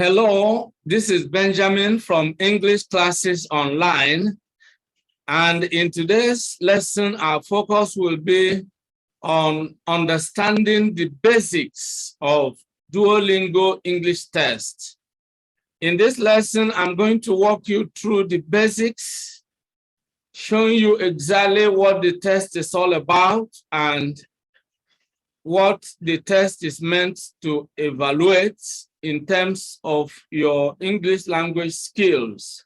Hello, this is Benjamin from English Classes Online. And in today's lesson, our focus will be on understanding the basics of Duolingo English Test. In this lesson, I'm going to walk you through the basics, showing you exactly what the test is all about and what the test is meant to evaluate in terms of your English language skills.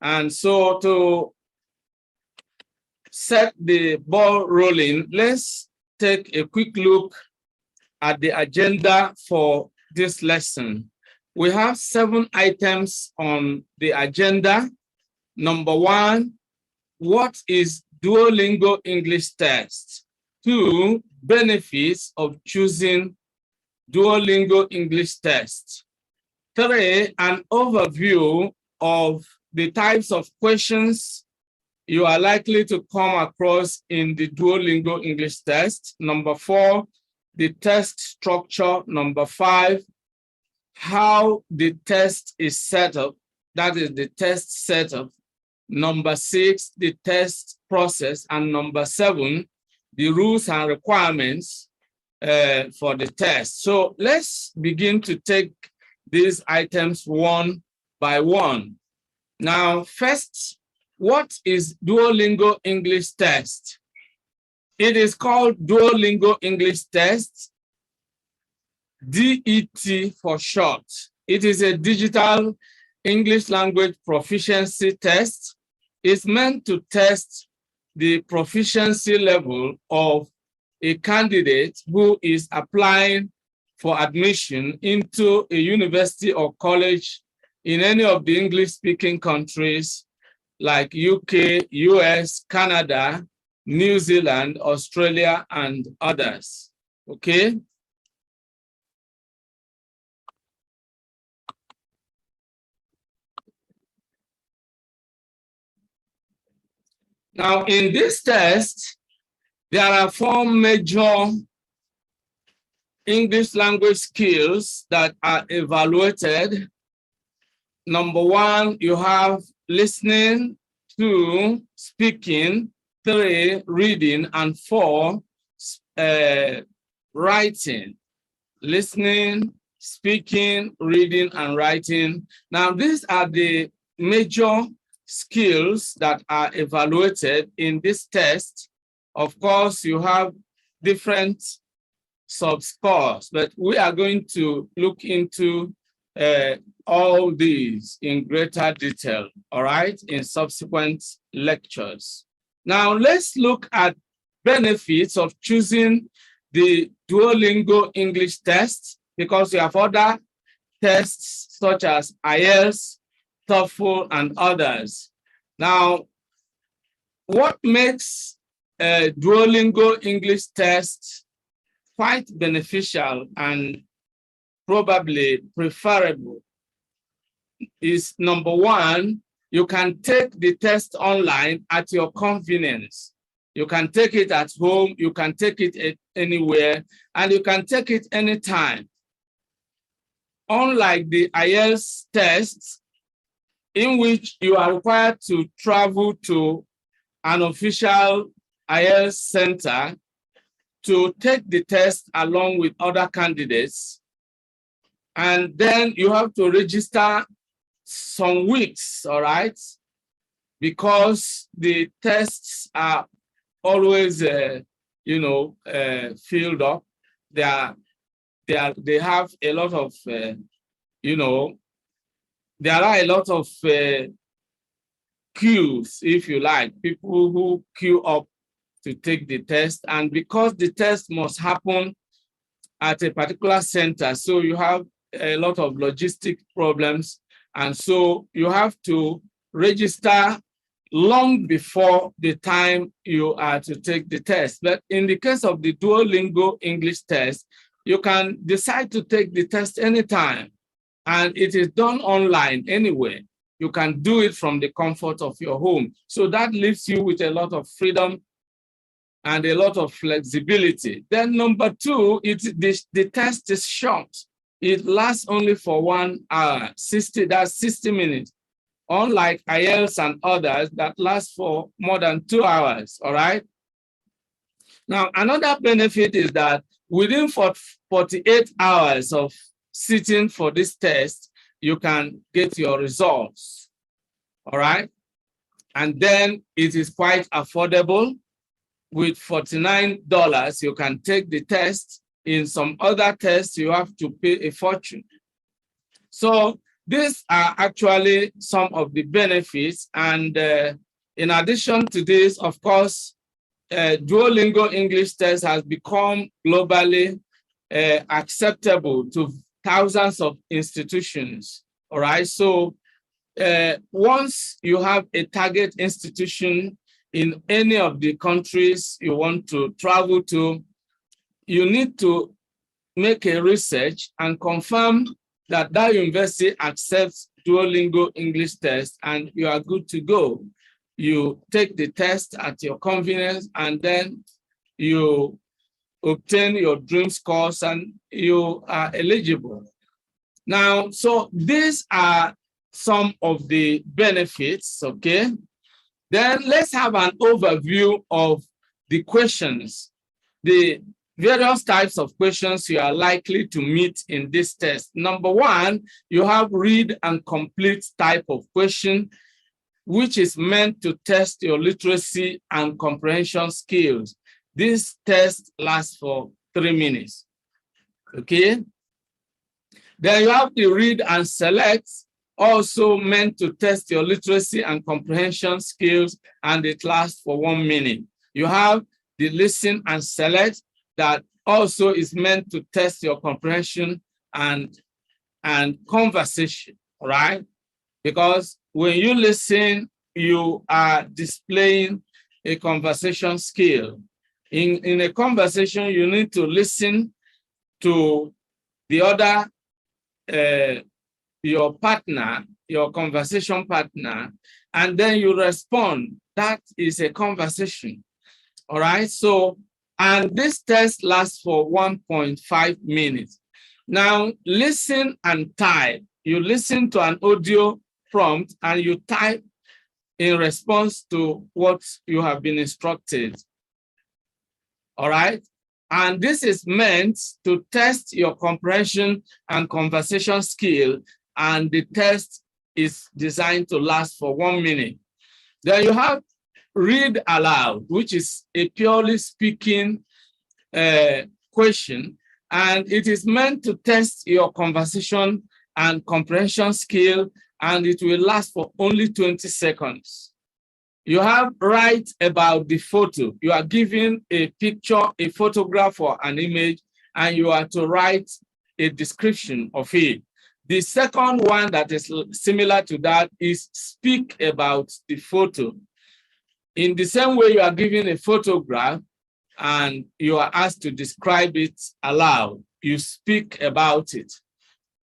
And so to set the ball rolling, let's take a quick look at the agenda for this lesson. We have 7 items on the agenda. Number 1, what is Duolingo English Test? 2, benefits of choosing Duolingo English Test. 3, an overview of the types of questions you are likely to come across in the Duolingo English Test. Number 4, the test structure. Number 5, how the test is set up. That is the test setup. Number 6, the test process. And number 7, the rules and requirements for the test. So let's begin to take these items one by one. Now, first, what is Duolingo English Test? It is called Duolingo English Test, DET for short. It is a digital English language proficiency test. It's meant to test the proficiency level of a candidate who is applying for admission into a university or college in any of the English-speaking countries like UK, US, Canada, New Zealand, Australia, and others. Okay? Now, in this test, there are 4 major English language skills that are evaluated. Number 1, you have listening. 2, speaking. 3, reading. And 4, writing. Listening, speaking, reading, and writing. Now, these are the major skills that are evaluated in this test. Of course, you have different sub-scores, but we are going to look into all these in greater detail, all right, in subsequent lectures. Now, let's look at benefits of choosing the Duolingo English Test, because we have other tests such as IELTS, TOEFL, and others. Now, what makes a Duolingo English Test quite beneficial and probably preferable is, number 1, you can take the test online at your convenience. You can take it at home, you can take it anywhere, and you can take it anytime. Unlike the IELTS tests, in which you are required to travel to an official IELTS center to take the test along with other candidates. And then you have to register some weeks, all right? Because the tests are always, filled up. They have a lot of, there are a lot of queues, if you like, people who queue up to take the test. And because the test must happen at a particular center, so you have a lot of logistic problems. And so you have to register long before the time you are to take the test. But in the case of the Duolingo English Test, you can decide to take the test anytime. And it is done online anyway. You can do it from the comfort of your home. So that leaves you with a lot of freedom and a lot of flexibility. Then number 2, the test is short. it lasts only for 1 hour, 60 minutes. Unlike IELTS and others that last for more than 2 hours, all right? Now, another benefit is that within 48 hours of sitting for this test, you can get your results, all right? And then it is quite affordable. With $49, you can take the test. In some other tests, you have to pay a fortune. So these are actually some of the benefits. And in addition to this, of course, Duolingo English Test has become globally acceptable to thousands of institutions, all right? So once you have a target institution in any of the countries you want to travel to, you need to make a research and confirm that that university accepts Duolingo English Test, and you are good to go. You take the test at your convenience, and then you obtain your dream scores, and you are eligible. Now, so these are some of the benefits, okay? Then let's have an overview of the questions, the various types of questions you are likely to meet in this test. Number one, you have read and complete type of question, which is meant to test your literacy and comprehension skills. This test lasts for 3 minutes, okay? Then you have the read and select, also meant to test your literacy and comprehension skills, and it lasts for 1 minute. You have the listen and select that also is meant to test your comprehension and conversation, right? Because when you listen, you are displaying a conversation skill. In a conversation, you need to listen to the other your partner, your conversation partner, and then you respond. That is a conversation, all right? So, and this test lasts for 1.5 minutes. Now, listen and type. You listen to an audio prompt and you type in response to what you have been instructed, all right? And this is meant to test your comprehension and conversation skill, and the test is designed to last for 1 minute. Then you have read aloud, which is a purely speaking question, and it is meant to test your conversation and comprehension skill, and it will last for only 20 seconds. You have write about the photo. You are given a picture, a photograph, or an image, and you are to write a description of it. The second one that is similar to that is speak about the photo. In the same way, you are given a photograph and you are asked to describe it aloud. You speak about it.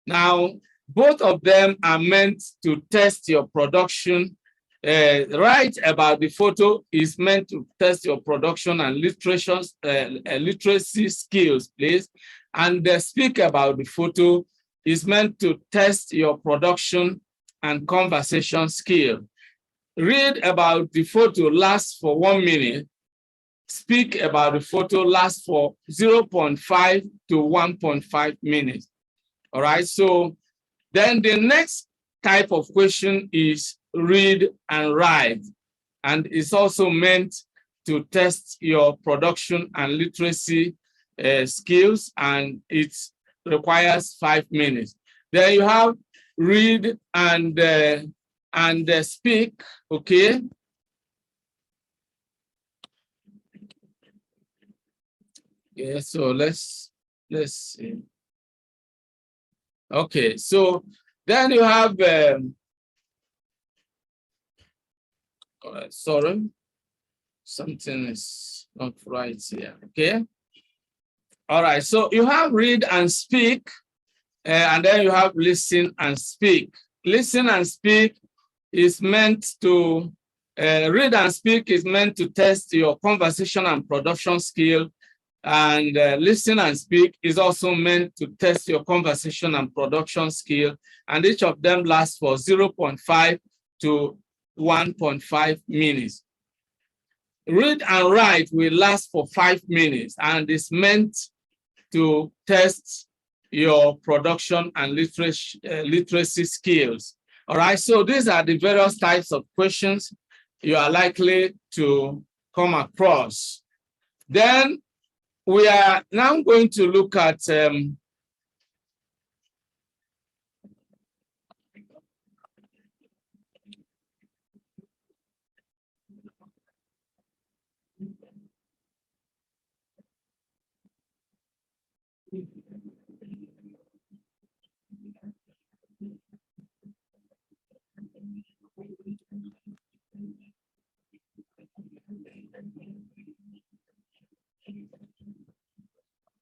Now, both of them are meant to test your production. Write about the photo is meant to test your production and literacy skills, please. And speak about the photo is meant to test your production and conversation skill. Read about the photo lasts for 1 minute. Speak about the photo lasts for 0.5 to 1.5 minutes. All right, so then the next type of question is read and write, and it's also meant to test your production and literacy skills, and it requires 5 minutes. Then you have read and speak, okay? Yeah, so let's see. Okay, so then you have sorry, something is not right here, okay? All right, so you have read and speak, and then you have listen and speak. Listen and speak is meant to, read and speak is meant to test your conversation and production skill, And listen and speak is also meant to test your conversation and production skill. And each of them lasts for 0.5 to 1.5 minutes. Read and write will last for 5 minutes and is meant to test your production and literacy skills. All right, so these are the various types of questions you are likely to come across. Then we are now going to look at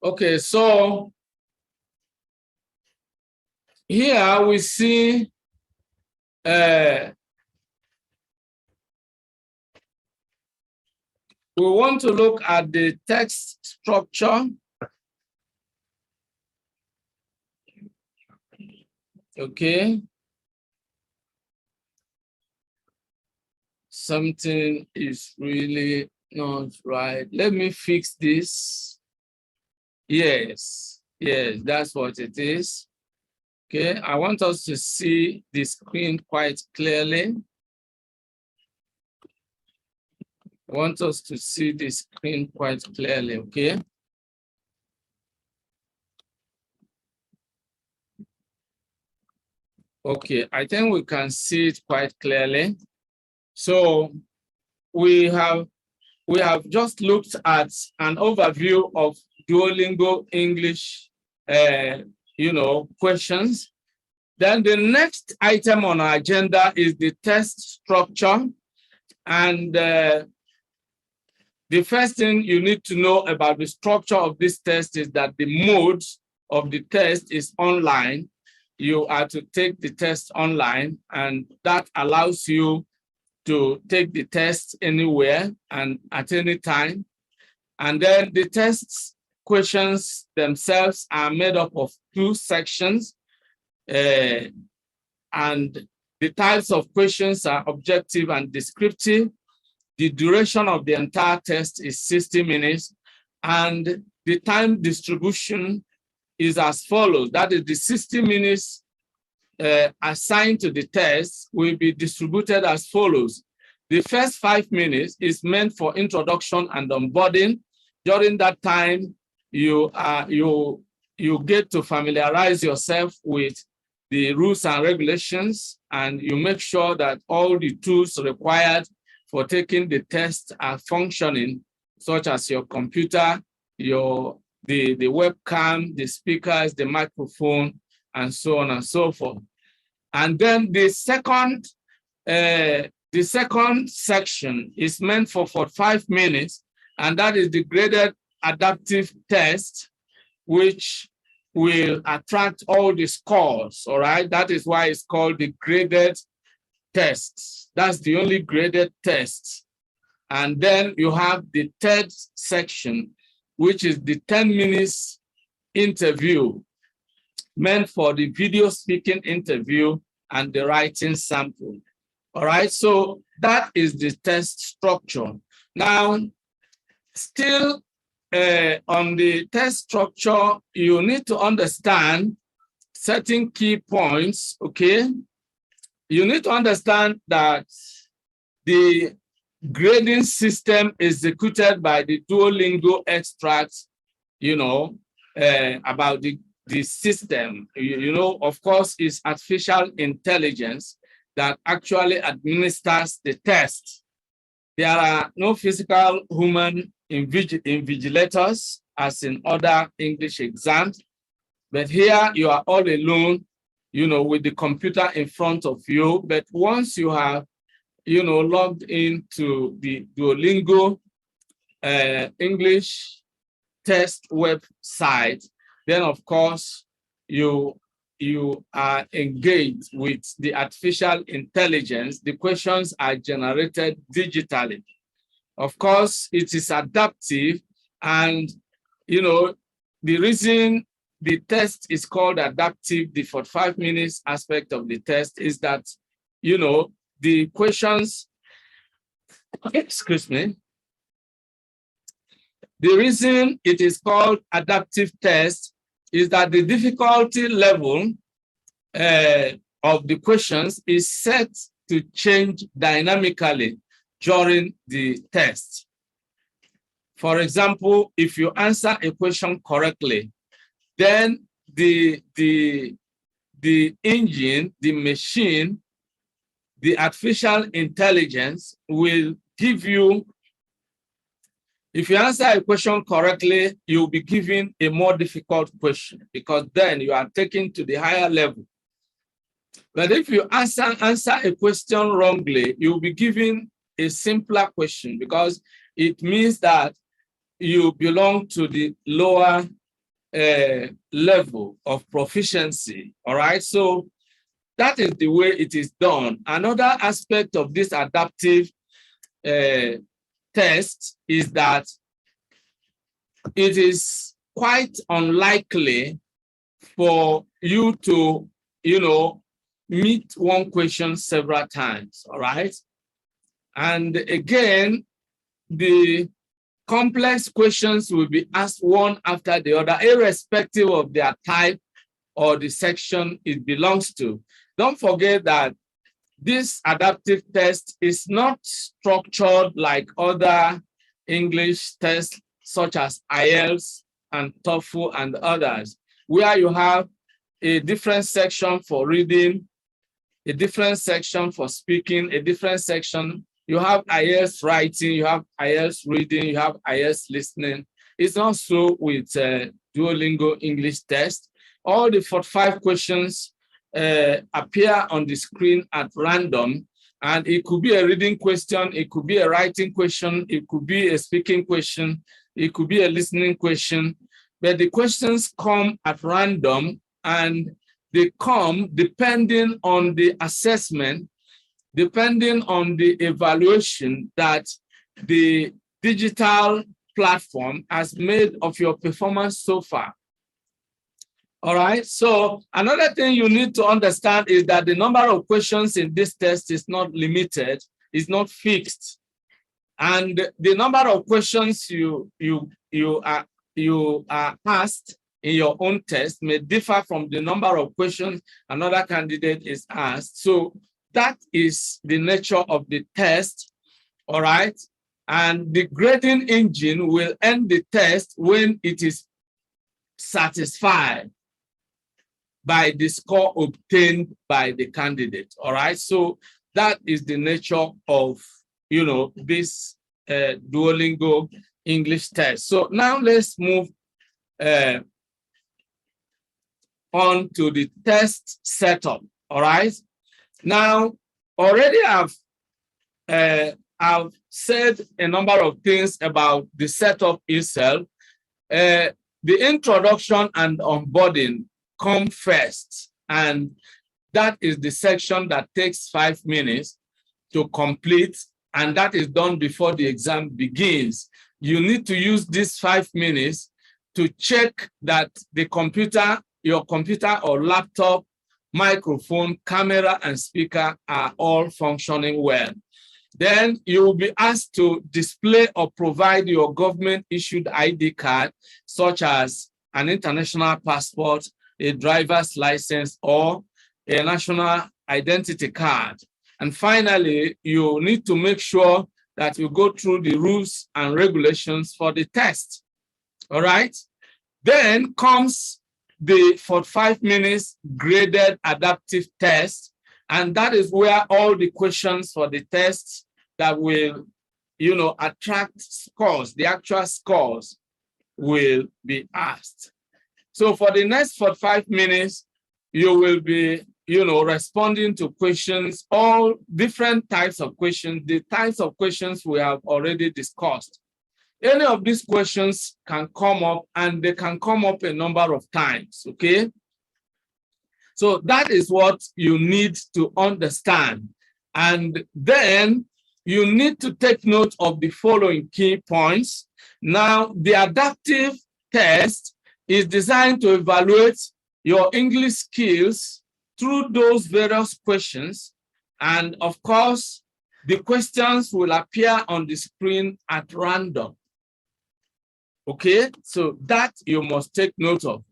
okay, so here we see we want to look at the text structure. Okay. Something is really not right. Let me fix this. Yes, that's what it is. Okay, I want us to see the screen quite clearly. I want us to see the screen quite clearly, okay? Okay, I think we can see it quite clearly. So we have just looked at an overview of Duolingo English, questions. Then the next item on our agenda is the test structure. And the first thing you need to know about the structure of this test is that the mode of the test is online. You are to take the test online, and that allows you to take the test anywhere and at any time. And then the test questions themselves are made up of 2 sections. And the types of questions are objective and descriptive. The duration of the entire test is 60 minutes, and the time distribution is as follows. That is, the 60 minutes assigned to the test will be distributed as follows. The first 5 minutes is meant for introduction and onboarding. During that time, you get to familiarize yourself with the rules and regulations, and you make sure that all the tools required for taking the test are functioning, such as your computer, the webcam, the speakers, the microphone, and so on and so forth. And then the second section is meant for 45 minutes, and that is the graded adaptive test, which will attract all the scores, all right? That is why it's called the graded test. That's the only graded test. And then you have the third section, which is the 10 minutes interview, meant for the video speaking interview and the writing sample. All right, so that is the test structure. Now, still on the test structure, you need to understand certain key points, okay? You need to understand that the grading system executed by the Duolingo extracts, about the system, of course, is artificial intelligence that actually administers the test. There are no physical human invigilators as in other English exams, but here you are all alone, with the computer in front of you. But once you have, logged into the Duolingo English Test website, then of course you are engaged with the artificial intelligence. The questions are generated digitally. Of course, it is adaptive, and the reason the test is called adaptive, the 45 minutes aspect of the test is that, the questions, excuse me, the reason it is called adaptive test is that the difficulty level of the questions is set to change dynamically during the test. For example, if you answer a question correctly, then the engine, the machine, the artificial intelligence will give you, if you answer a question correctly, you'll be given a more difficult question because then you are taken to the higher level. But if you answer a question wrongly, you'll be given a simpler question because it means that you belong to the lower level of proficiency. All right. So that is the way it is done. Another aspect of this adaptive test is that it is quite unlikely for you to, meet one question several times. All right. And again, the complex questions will be asked one after the other, irrespective of their type or the section it belongs to. Don't forget that this adaptive test is not structured like other English tests, such as IELTS and TOEFL and others, where you have a different section for reading, a different section for speaking, a different section. You have IELTS writing, you have IELTS reading, you have IELTS listening. It's not so with Duolingo English Test. All the 45 questions appear on the screen at random, and it could be a reading question, it could be a writing question, it could be a speaking question, it could be a listening question, but the questions come at random, and they come depending on the assessment, depending on the evaluation that the digital platform has made of your performance so far. All right. So another thing you need to understand is that the number of questions in this test is not limited, is not fixed. And the number of questions you are asked in your own test may differ from the number of questions another candidate is asked. So that is the nature of the test. All right. And the grading engine will end the test when it is satisfied by the score obtained by the candidate. All right. So that is the nature of, this Duolingo English test. So now let's move on to the test setup. All right. Now, already I've said a number of things about the setup itself. The introduction and onboarding come first, and that is the section that takes 5 minutes to complete, and that is done before the exam begins. You need to use these 5 minutes to check that the computer, your computer or laptop, microphone, camera, and speaker are all functioning well. Then you will be asked to display or provide your government-issued ID card, such as an international passport, a driver's license, or a national identity card. And finally, you need to make sure that you go through the rules and regulations for the test. All right? Then comes the 45 minutes graded adaptive test. And that is where all the questions for the tests that will, attract scores, the actual scores, will be asked. So for the next 45 minutes, you will be, responding to questions, all different types of questions, the types of questions we have already discussed. Any of these questions can come up, and they can come up a number of times, okay? So that is what you need to understand. And then you need to take note of the following key points. Now, the adaptive test is designed to evaluate your English skills through those various questions. And of course, the questions will appear on the screen at random. Okay, so that you must take note of.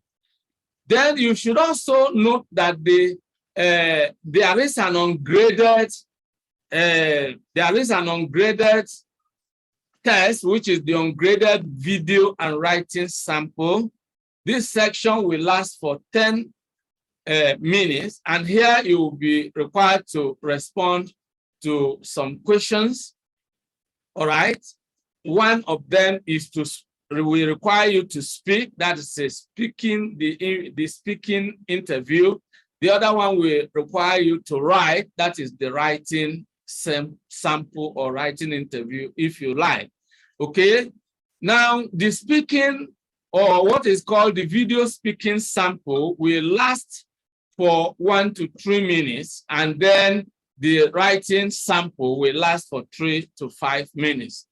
Then you should also note that there is an ungraded test, which is the ungraded video and writing sample. This section will last for 10 minutes, and here you will be required to respond to some questions. All right. One of them is we require you to speak. That is the speaking interview. The other one will require you to write. That is the writing sample or writing interview, if you like. Okay. Now, the speaking, or what is called the video speaking sample, will last for 1 to 3 minutes, and then the writing sample will last for 3 to 5 minutes.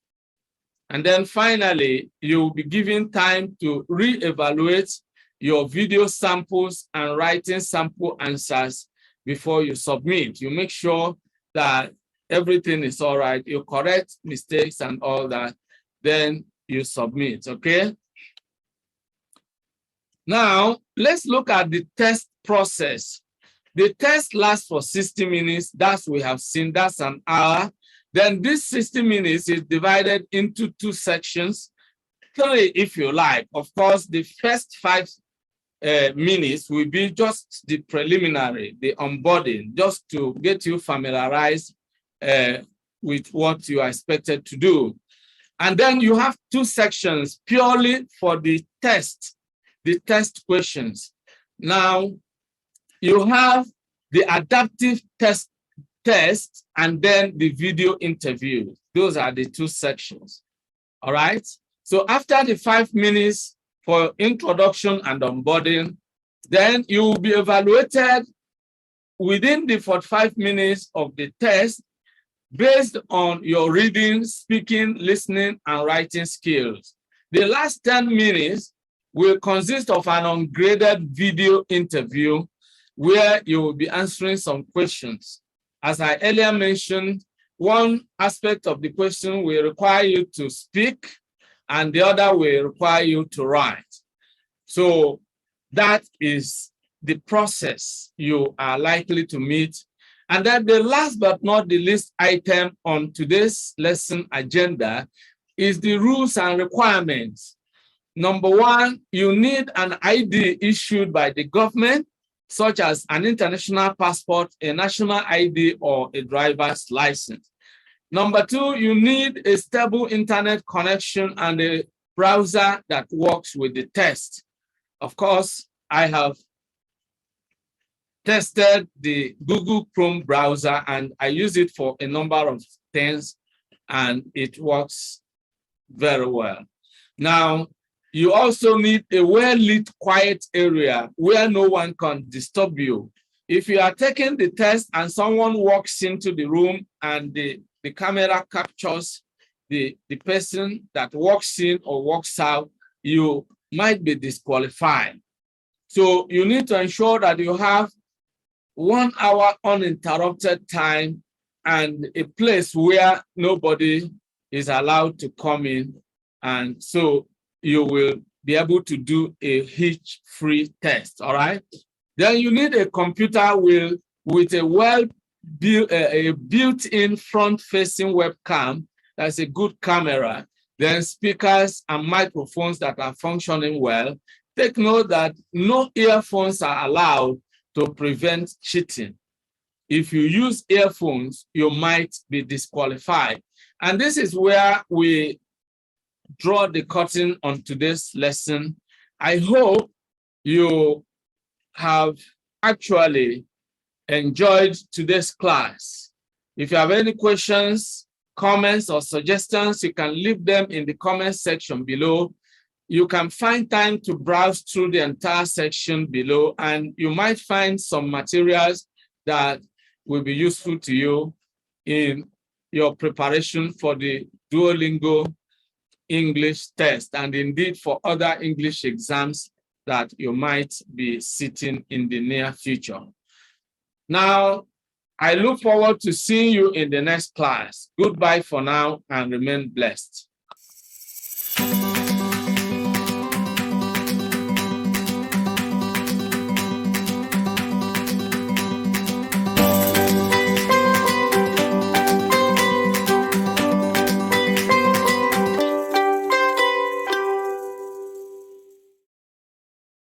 And then finally, you will be given time to re-evaluate your video samples and writing sample answers before you submit. You make sure that everything is all right, you correct mistakes and all that, then you submit, okay? Now, let's look at the test process. The test lasts for 60 minutes. That's we have seen, that's an hour. Then this 60 minutes is divided into 2 sections, 3 if you like. Of course, the first 5 minutes will be just the preliminary, the onboarding, just to get you familiarized with what you are expected to do. And then you have 2 sections purely for the test questions. Now, you have the adaptive test and then the video interview. Those are the 2 sections. All right. So after the 5 minutes for introduction and onboarding, then you will be evaluated within the 45 minutes of the test based on your reading, speaking, listening, and writing skills. The last 10 minutes will consist of an ungraded video interview where you will be answering some questions. As I earlier mentioned, one aspect of the question will require you to speak, and the other will require you to write. So that is the process you are likely to meet. And then the last but not the least item on today's lesson agenda is the rules and requirements. Number 1, you need an ID issued by the government, such as an international passport, a national ID, or a driver's license. Number 2, you need a stable internet connection and a browser that works with the test. Of course, I have tested the Google Chrome browser and I use it for a number of things and it works very well. Now, you also need a well-lit, quiet area where no one can disturb you. If you are taking the test and someone walks into the room and the camera captures the person that walks in or walks out, you might be disqualified. So you need to ensure that you have 1 hour uninterrupted time and a place where nobody is allowed to come in. And so you will be able to do a hitch-free test, all right? Then you need a computer with a built-in front-facing webcam. That's a good camera. Then speakers and microphones that are functioning well. Take note that no earphones are allowed to prevent cheating. If you use earphones, you might be disqualified. And this is where we draw the curtain on today's lesson. I hope you have actually enjoyed today's class. If you have any questions, comments, or suggestions, you can leave them in the comment section below. You can find time to browse through the entire section below, and you might find some materials that will be useful to you in your preparation for the Duolingo English Test, and indeed for other English exams that you might be sitting in the near future. Now, I look forward to seeing you in the next class. Goodbye for now and remain blessed.